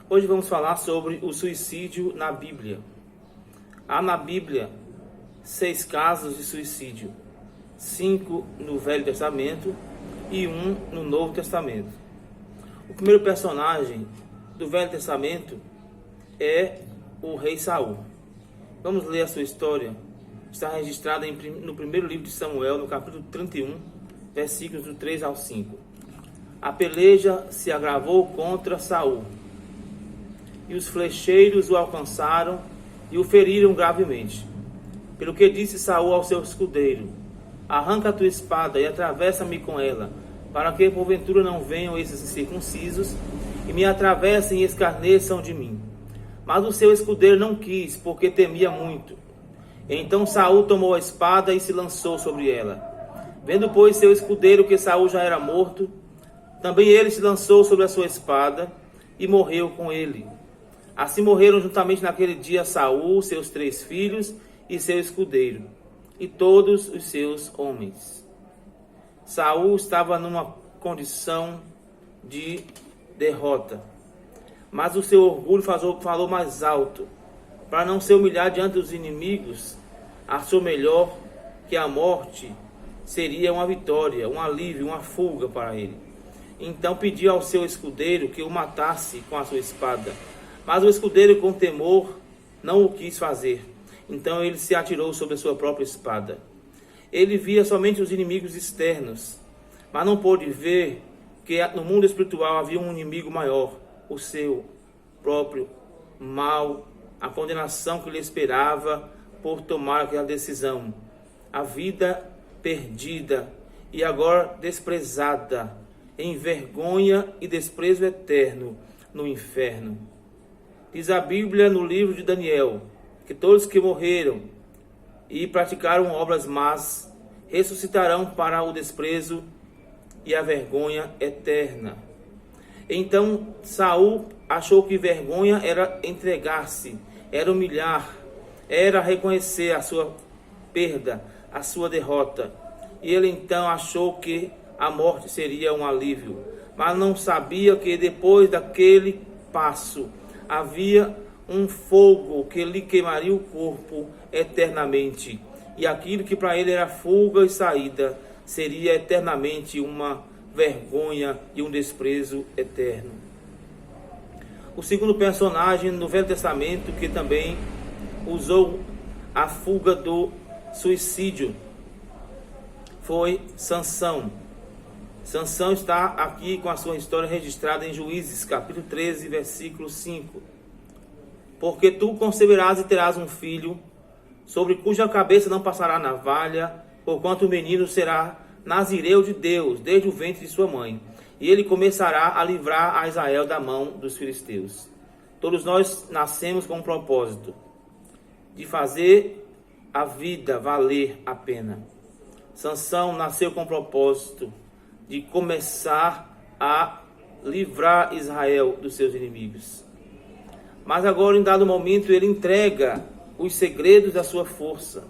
Hoje vamos falar sobre o suicídio na Bíblia. Há na Bíblia 6 casos de suicídio, 5 no Velho Testamento e 1 no Novo Testamento. O primeiro personagem do Velho Testamento é o rei Saul. Vamos ler a sua história. Está registrada no primeiro livro de Samuel, no capítulo 31, versículos do 3 ao 5. A peleja se agravou contra Saul, e os flecheiros o alcançaram e o feriram gravemente. Pelo que disse Saul ao seu escudeiro: arranca a tua espada e atravessa-me com ela, para que porventura não venham esses incircuncisos e me atravessem e escarneçam de mim. Mas o seu escudeiro não quis, porque temia muito. Então Saul tomou a espada e se lançou sobre ela. Vendo, pois, seu escudeiro que Saul já era morto, também ele se lançou sobre a sua espada e morreu com ele. Assim morreram juntamente naquele dia Saul, seus 3 filhos e seu escudeiro, e todos os seus homens. Saul estava numa condição de derrota, mas o seu orgulho falou mais alto. Para não ser humilhado diante dos inimigos, achou melhor que a morte seria uma vitória, um alívio, uma fuga para ele. Então pediu ao seu escudeiro que o matasse com a sua espada. Mas o escudeiro, com temor, não o quis fazer. Então ele se atirou sobre a sua própria espada. Ele via somente os inimigos externos, mas não pôde ver que no mundo espiritual havia um inimigo maior, o seu próprio mal, a condenação que lhe esperava por tomar aquela decisão. A vida perdida e agora desprezada, em vergonha e desprezo eterno no inferno. Diz a Bíblia no livro de Daniel que todos que morreram e praticaram obras más ressuscitarão para o desprezo e a vergonha eterna. Então Saul achou que vergonha era entregar-se, era humilhar, era reconhecer a sua perda, a sua derrota. E ele então achou que a morte seria um alívio, mas não sabia que depois daquele passo havia um fogo que lhe queimaria o corpo eternamente. E aquilo que para ele era fuga e saída seria eternamente uma vergonha e um desprezo eterno. O segundo personagem no Velho Testamento que também usou a fuga do suicídio foi Sansão. Sansão está aqui com a sua história registrada em Juízes, capítulo 13, versículo 5. Porque tu conceberás e terás um filho, sobre cuja cabeça não passará navalha, porquanto o menino será nazireu de Deus, desde o ventre de sua mãe. E ele começará a livrar a Israel da mão dos filisteus. Todos nós nascemos com um propósito, de fazer a vida valer a pena. Sansão nasceu com o propósito de começar a livrar Israel dos seus inimigos. Mas agora, em dado momento, ele entrega os segredos da sua força.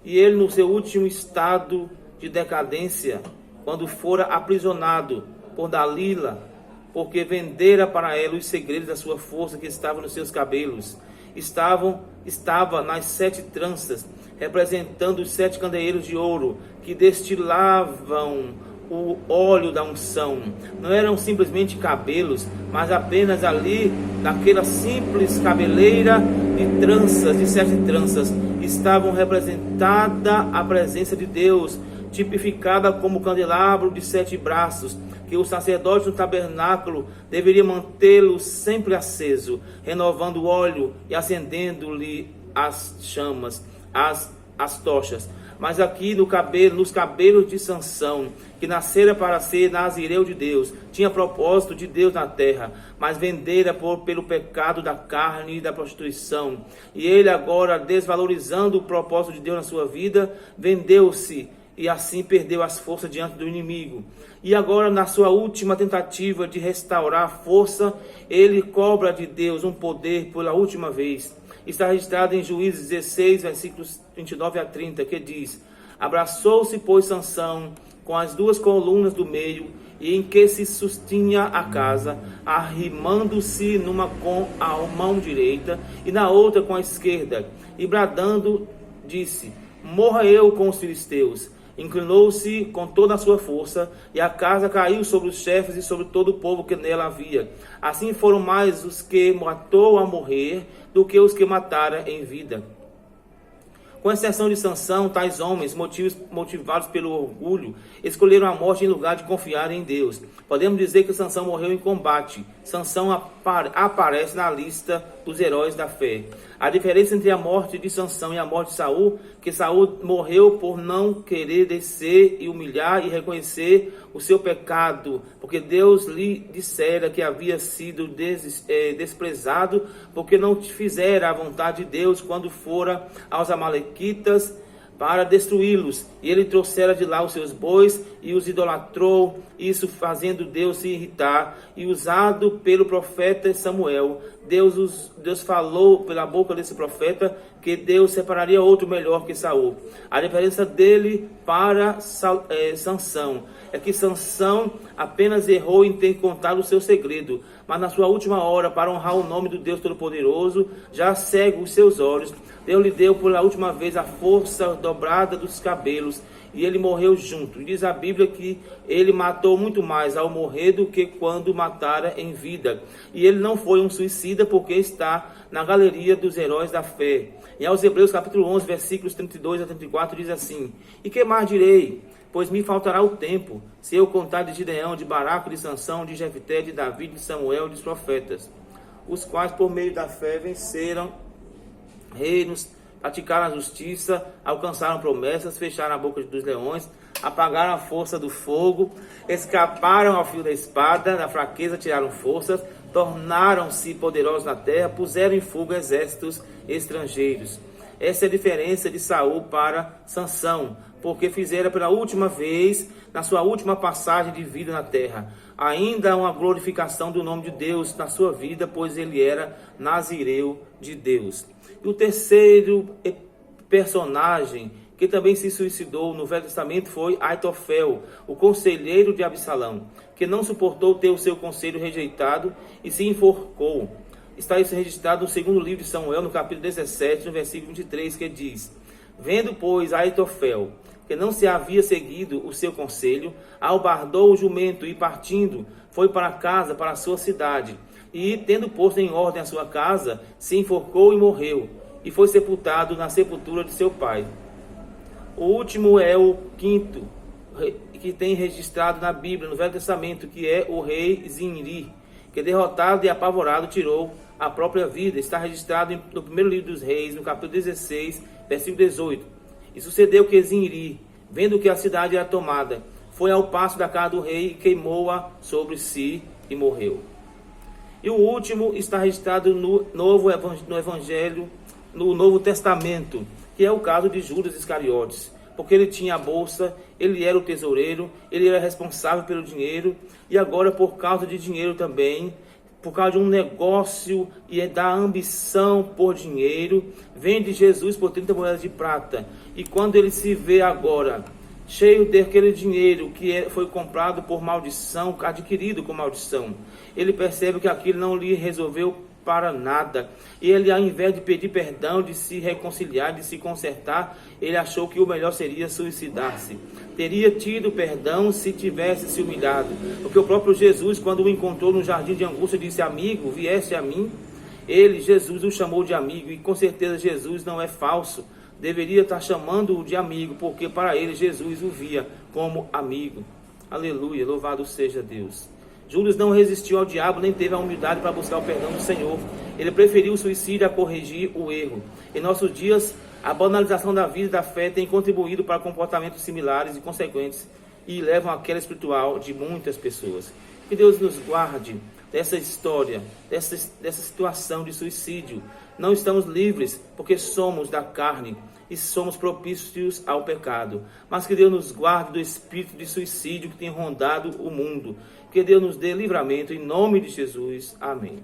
E ele, no seu último estado de decadência, quando fora aprisionado por Dalila, porque vendera para ela os segredos da sua força que estavam nos seus cabelos, estava nas 7 tranças, representando os 7 candeeiros de ouro que destilavam o óleo da unção. Não eram simplesmente cabelos, mas apenas ali, naquela simples cabeleira de tranças, de 7 tranças, estavam representada a presença de Deus, tipificada como candelabro de 7 braços, que o sacerdote no tabernáculo deveria mantê-lo sempre aceso, renovando o óleo e acendendo-lhe as chamas, as tochas. Mas aqui nos cabelos de Sansão, que nascera para ser nazireu de Deus, tinha propósito de Deus na terra, mas vendera pelo pecado da carne e da prostituição. E ele agora, desvalorizando o propósito de Deus na sua vida, vendeu-se e assim perdeu as forças diante do inimigo. E agora, na sua última tentativa de restaurar a força, ele cobra de Deus um poder pela última vez. Está registrado em Juízes 16, versículos 29 a 30, que diz: abraçou-se, pois, Sansão com as duas colunas do meio, e em que se sustinha a casa, arrimando-se numa com a mão direita e na outra com a esquerda, e bradando, disse: morra eu com os filisteus. Inclinou-se com toda a sua força, e a casa caiu sobre os chefes e sobre todo o povo que nela havia. Assim foram mais os que matou a morrer do que os que matara em vida. Com exceção de Sansão, tais homens, motivados pelo orgulho, escolheram a morte em lugar de confiar em Deus. Podemos dizer que Sansão morreu em combate. Sansão aparece na lista dos heróis da fé. A diferença entre a morte de Sansão e a morte de Saul, que Saul morreu por não querer descer e humilhar e reconhecer o seu pecado, porque Deus lhe dissera que havia sido desprezado, porque não fizera a vontade de Deus quando fora aos amalequitas para destruí-los, e ele trouxera de lá os seus bois e os idolatrou, isso fazendo Deus se irritar. E usado pelo profeta Samuel, Deus falou pela boca desse profeta que Deus separaria outro melhor que Saul. A diferença dele para Sansão é que Sansão apenas errou em ter contado o seu segredo, mas na sua última hora, para honrar o nome do Deus Todo-Poderoso, já cego os seus olhos, Deus lhe deu pela última vez a força dobrada dos cabelos, e ele morreu junto. Diz a Bíblia que ele matou muito mais ao morrer do que quando matara em vida. E ele não foi um suicida, porque está na galeria dos heróis da fé. E aos Hebreus capítulo 11, versículos 32 a 34, diz assim: e que mais direi? Pois me faltará o tempo, se eu contar de Gideão, de Baraque, de Sansão, de Jefté, de Davi, de Samuel, dos profetas, os quais por meio da fé venceram reinos, praticaram a justiça, alcançaram promessas, fecharam a boca dos leões, apagaram a força do fogo, escaparam ao fio da espada, da fraqueza tiraram forças, tornaram-se poderosos na terra, puseram em fuga exércitos estrangeiros. Essa é a diferença de Saul para Sansão, porque fizera pela última vez, na sua última passagem de vida na terra, ainda uma glorificação do nome de Deus na sua vida, pois ele era nazireu de Deus. E o terceiro personagem que também se suicidou no Velho Testamento foi Aitofel, o conselheiro de Absalão, que não suportou ter o seu conselho rejeitado e se enforcou. Está isso registrado no segundo livro de Samuel, no capítulo 17, no versículo 23, que diz: vendo, pois, Aitofel, que não se havia seguido o seu conselho, albardou o jumento e, partindo, foi para casa, para a sua cidade. E, tendo posto em ordem a sua casa, se enforcou e morreu, e foi sepultado na sepultura de seu pai. O último é o quinto, que tem registrado na Bíblia, no Velho Testamento, que é o rei Zinri, que derrotado e apavorado tirou a própria vida. Está registrado no primeiro livro dos reis, no capítulo 16, versículo 18. E sucedeu que Zinri, vendo que a cidade era tomada, foi ao passo da casa do rei e queimou-a sobre si e morreu. E o último está registrado no Novo Testamento, que é o caso de Judas Iscariotes, porque ele tinha a bolsa, ele era o tesoureiro, ele era responsável pelo dinheiro, e agora, por causa de dinheiro também, por causa de um negócio e da ambição por dinheiro, vende Jesus por 30 moedas de prata. E quando ele se vê agora cheio daquele dinheiro que foi comprado por maldição, adquirido com maldição, ele percebe que aquilo não lhe resolveu para nada. E ele, ao invés de pedir perdão, de se reconciliar, de se consertar, ele achou que o melhor seria suicidar-se. Teria tido perdão se tivesse se humilhado, porque o próprio Jesus, quando o encontrou no jardim de angústia, disse: amigo, vieste a mim? Ele, Jesus, o chamou de amigo, e com certeza Jesus não é falso. Deveria estar chamando-o de amigo, porque para ele Jesus o via como amigo. Aleluia, louvado seja Deus. Judas não resistiu ao diabo, nem teve a humildade para buscar o perdão do Senhor. Ele preferiu o suicídio a corrigir o erro. Em nossos dias, a banalização da vida e da fé tem contribuído para comportamentos similares e consequentes e levam à queda espiritual de muitas pessoas. Que Deus nos guarde dessa história, dessa situação de suicídio. Não estamos livres porque somos da carne e somos propícios ao pecado. Mas que Deus nos guarde do espírito de suicídio que tem rondado o mundo. Que Deus nos dê livramento em nome de Jesus. Amém.